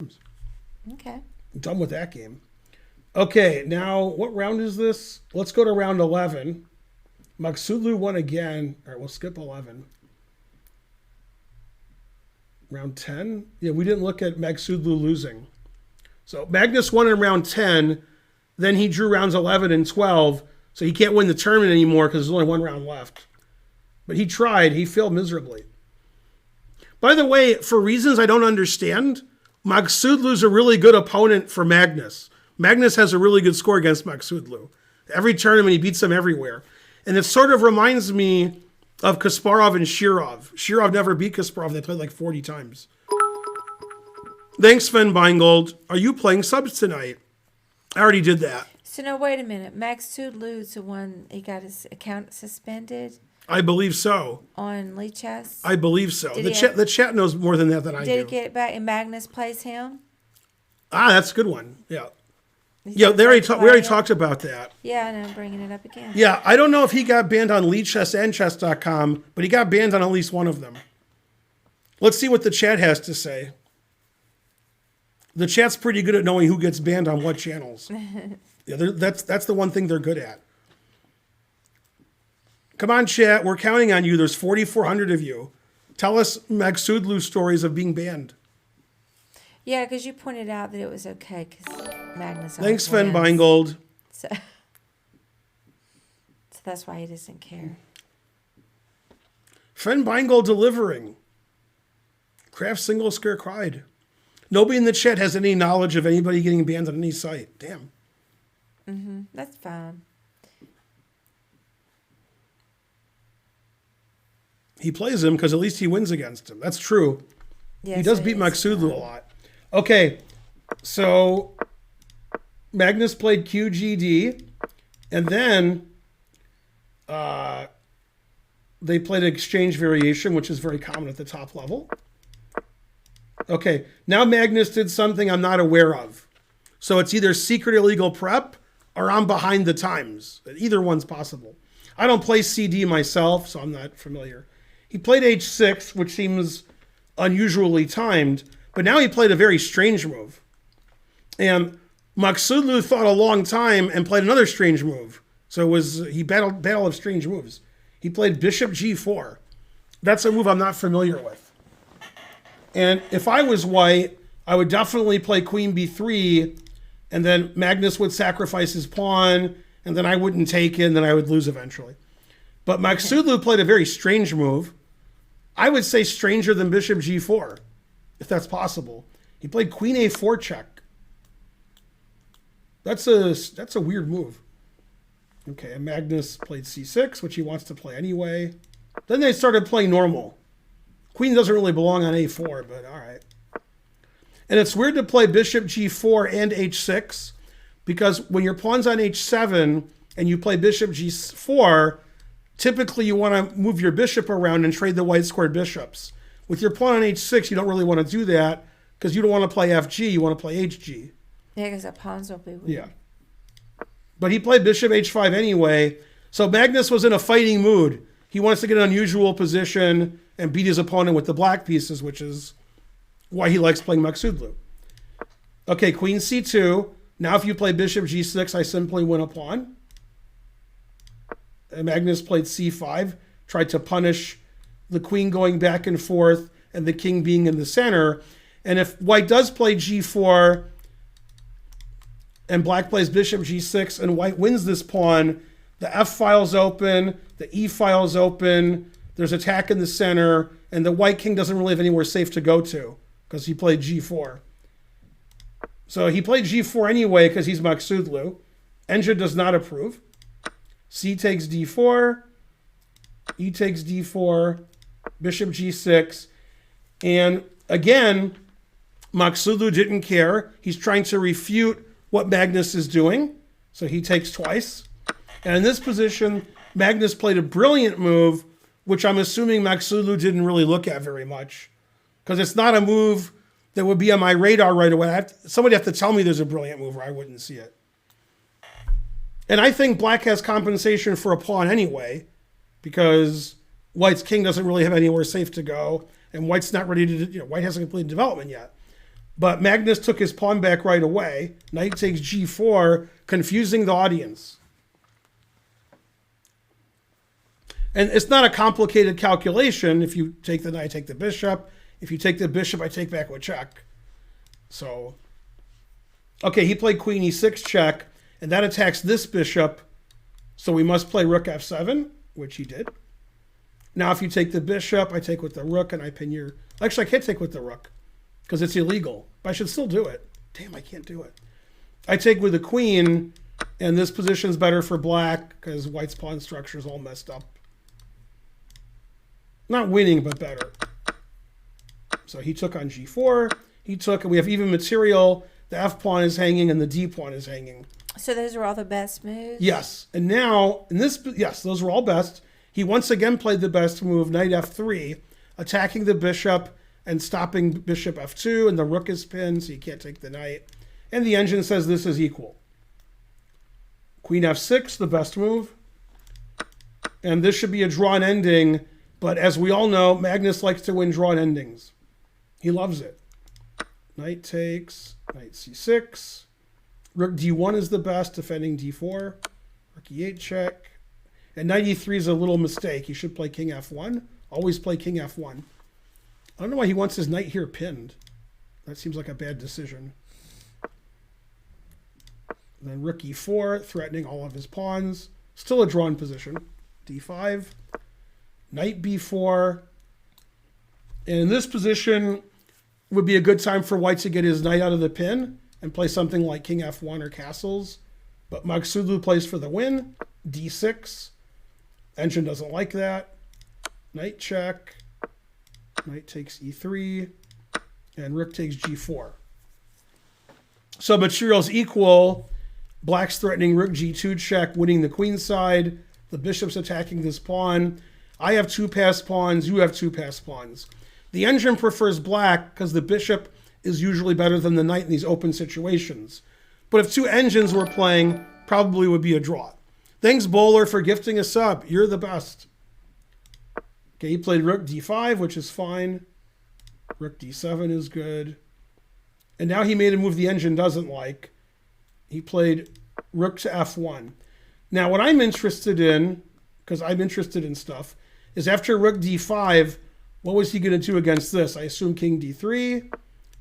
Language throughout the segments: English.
Okay. I'm done with that game. Okay, now what round is this? Let's go to round 11. Maghsoodloo won again. All right, we'll skip 11. Round 10? Yeah, we didn't look at Maghsoodloo losing. So Magnus won in round 10. Then he drew rounds 11 and 12. So he can't win the tournament anymore because there's only one round left. But he tried. He failed miserably. By the way, for reasons I don't understand, Maghsoodloo's a really good opponent for Magnus. Magnus has a really good score against Maghsoodloo. Every tournament, he beats him everywhere. And it sort of reminds me of Kasparov and Shirov. Shirov never beat Kasparov. They played like 40 times. Thanks, Sven Beingold. Are you playing subs tonight? I already did that. So, no, wait a minute. Maghsoodloo's the one, he got his account suspended I believe so. on Lee Chess? I believe so. Did The chat knows more than that than I do. Did he get it back and Magnus plays him? Ah, that's a good one. Yeah. He's Yeah, not we afraid to play already him? talked about that. Yeah, and I'm bringing it up again. Yeah, I don't know if he got banned on Lee Chess and Chess.com, but he got banned on at least one of them. Let's see what the chat has to say. The chat's pretty good at knowing who gets banned on what channels. Yeah, that's the one thing they're good at. Come on, chat. We're counting on you. There's 4,400 of you. Tell us Maghsoodloo stories of being banned. Yeah, because you pointed out that it was okay because Magnus. Thanks, Sven Sven Beingold. So that's why he doesn't care. Sven Beingold delivering. Craft single scare cried. Nobody in the chat has any knowledge of anybody getting banned on any site. Damn. That's fine. He plays him because at least he wins against him. That's true. Yeah, He does so beat it is Maghsoodloo a fine. lot. Okay, so Magnus played QGD, and then they played an exchange variation, which is very common at the top level. Okay, now Magnus did something I'm not aware of. So it's either secret illegal prep or I'm behind the times. Either one's possible. I don't play CD myself, so I'm not familiar. He played H6, which seems unusually timed, but now he played a very strange move. And Maghsoodloo thought a long time and played another strange move. So it was he battle of strange moves. He played Bishop G4. That's a move I'm not familiar with. And if I was white, I would definitely play Queen B3, and then Magnus would sacrifice his pawn, and then I wouldn't take it, and then I would lose eventually. But Maghsoodloo played a very strange move. I would say stranger than Bishop G4, if that's possible. He played Queen A4 check. That's a weird move. Okay, and Magnus played C6, which he wants to play anyway. Then they started playing normal. Queen doesn't really belong on A4, but all right. And it's weird to play Bishop G4 and H6, because when your pawn's on H7 and you play Bishop G4, typically you want to move your bishop around and trade the white squared bishops. With your pawn on H6, you don't really want to do that because you don't want to play FG, you want to play HG. Yeah, because the pawns will be weird. Yeah. But he played Bishop H5 anyway, so Magnus was in a fighting mood. He wants to get an unusual position and beat his opponent with the black pieces, which is why he likes playing Maghsoodloo. Okay, Queen C2. Now if you play Bishop G6, I simply win a pawn. And Magnus played C5, tried to punish the queen going back and forth and the king being in the center. And if white does play G4 and black plays Bishop G6 and white wins this pawn, the F file's open, the E file's open, there's attack in the center, and the white king doesn't really have anywhere safe to go to because he played G4. So he played G4 anyway because he's Maghsoodloo. Enja does not approve. C takes D4, E takes D4, Bishop G6, and again, Maghsoodloo didn't care. He's trying to refute what Magnus is doing, so he takes twice. And in this position, Magnus played a brilliant move, which I'm assuming Maghsoodloo didn't really look at very much, because it's not a move that would be on my radar right away. Somebody have to tell me there's a brilliant move or I wouldn't see it. And I think black has compensation for a pawn anyway, because white's king doesn't really have anywhere safe to go, and white's not ready to, white hasn't completed development yet. But Magnus took his pawn back right away. Knight takes g4, confusing the audience. And it's not a complicated calculation. If you take the knight, I take the bishop. If you take the bishop, I take back with check. So, okay, he played queen e6 check, and that attacks this bishop. So we must play rook f7, which he did. Now, if you take the bishop, I take with the rook, and I pin your... Actually, I can't take with the rook, because it's illegal. But I should still do it. Damn, I can't do it. I take with the queen, and this position's better for black, because white's pawn structure is all messed up. Not winning, but better. So he took on g4. He took, and we have even material. The f pawn is hanging, and the d pawn is hanging. So those are all the best moves? Yes. And now, in this, yes, those were all best. He once again played the best move, knight f3, attacking the bishop and stopping bishop f2, and the rook is pinned, so you can't take the knight. And the engine says this is equal. Queen f6, the best move. And this should be a drawn ending, but as we all know, Magnus likes to win drawn endings. He loves it. Knight takes, knight c6. Rook d1 is the best, defending d4. Rook e8 check. And knight e3 is a little mistake. He should play king f1. Always play king f1. I don't know why he wants his knight here pinned. That seems like a bad decision. Then rook e4, threatening all of his pawns. Still a drawn position. d5. Knight b4. And in this position would be a good time for white to get his knight out of the pin and play something like king f1 or castles. But Maghsoodloo plays for the win. d6. Engine doesn't like that. Knight check. Knight takes e3. And rook takes g4. So material's equal. Black's threatening rook g2 check, winning the queen side. The bishop's attacking this pawn. I have two passed pawns. You have two passed pawns. The engine prefers black because the bishop is usually better than the knight in these open situations. But if two engines were playing, probably would be a draw. Thanks, Bowler, for gifting a sub. You're the best. Okay, he played rook d5, which is fine. Rook d7 is good. And now he made a move the engine doesn't like. He played rook to f1. Now, what I'm interested in, because I'm interested in stuff, is after rook d5, what was he going to do against this? I assume king d3,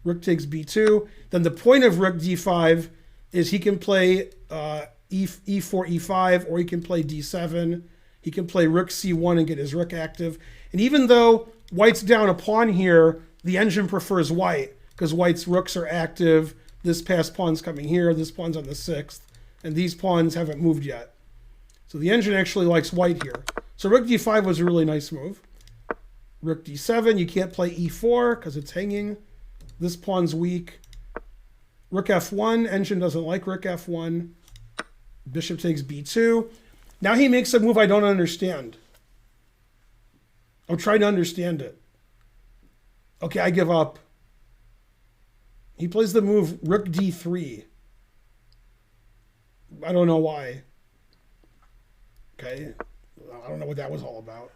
rook takes b2. Then the point of rook d5 is he can play e4, e5, or he can play d7. He can play rook c1 and get his rook active. And even though white's down a pawn here, the engine prefers white because white's rooks are active. This passed pawn's coming here. This pawn's on the 6th. And these pawns haven't moved yet. So the engine actually likes white here. So rook d5 was a really nice move. Rook d7, you can't play e4 because it's hanging. This pawn's weak. Rook f1, engine doesn't like rook f1. Bishop takes b2. Now he makes a move I don't understand. I'm trying to understand it. Okay, I give up. He plays the move rook d3. I don't know why. Okay, I don't know what that was all about.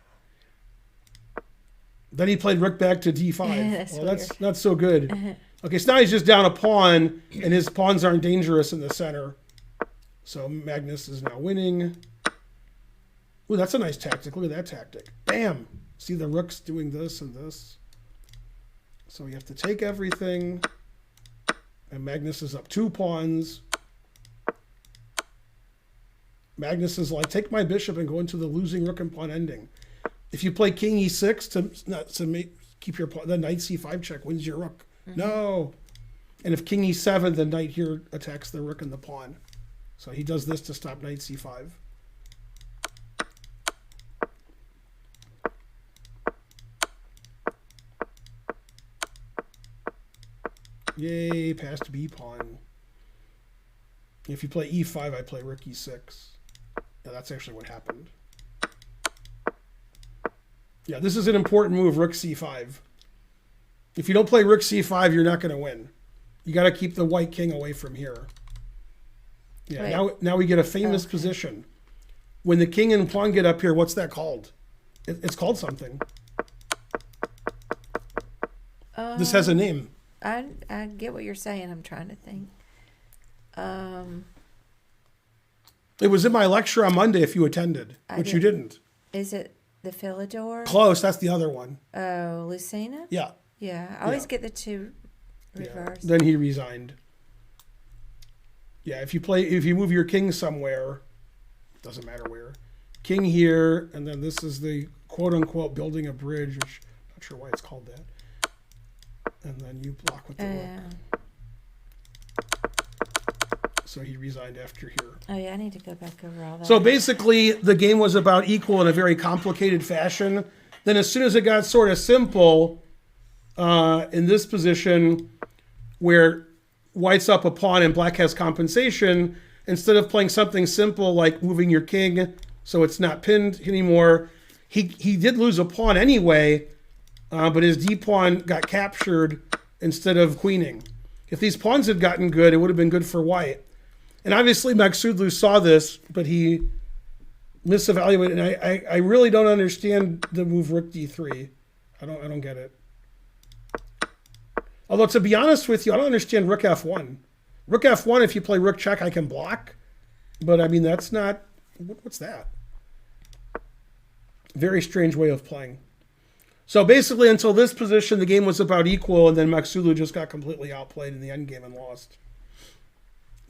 Then he played rook back to d5. Well, that's not so good. Okay, so now he's just down a pawn, and his pawns aren't dangerous in the center. So Magnus is now winning. Ooh, that's a nice tactic. Look at that tactic. Bam! See the rooks doing this and this. So we have to take everything. And Magnus is up 2 pawns. Magnus is like, take my bishop and go into the losing rook and pawn ending. If you play king e6 to keep your pawn, the knight c5 check wins your rook. Mm-hmm. No. And if king e7, the knight here attacks the rook and the pawn. So he does this to stop knight c5. Yay, past b pawn. If you play e5, I play rook e6. Yeah, that's actually what happened. Yeah, this is an important move, rook c5. If you don't play rook c5, you're not going to win. You got to keep the white king away from here. Yeah, right. Now we get a famous position. When the king and pawn get up here, what's that called? It's called something. This has a name. I get what you're saying. I'm trying to think. It was in my lecture on Monday if you attended, which you didn't. Is it the Philidor? Close, that's the other one. Oh, Lucina? Yeah. Yeah, I always get the two reversed. Then he resigned. Yeah, if you move your king somewhere, doesn't matter where. King here, and then this is the quote unquote building a bridge, which I'm not sure why it's called that. And then you block with the rook. So he resigned after here. Oh yeah, I need to go back over all that. So basically, the game was about equal in a very complicated fashion. Then as soon as it got sort of simple, in this position where white's up a pawn and black has compensation, instead of playing something simple like moving your king so it's not pinned anymore, he did lose a pawn anyway, but his d pawn got captured instead of queening. If these pawns had gotten good, it would have been good for white. And obviously Maghsoodloo saw this, but he misevaluated. And I really don't understand the move rook d3. I don't get it. Although to be honest with you, I don't understand rook f1. Rook f1, if you play rook check, I can block. But I mean, that's not... What's that? Very strange way of playing. So basically, until this position, the game was about equal, and then Maghsoodloo just got completely outplayed in the endgame and lost.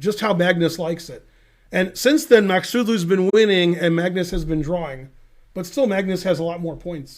Just how Magnus likes it. And since then, Maghsoodloo's been winning, and Magnus has been drawing. But still, Magnus has a lot more points.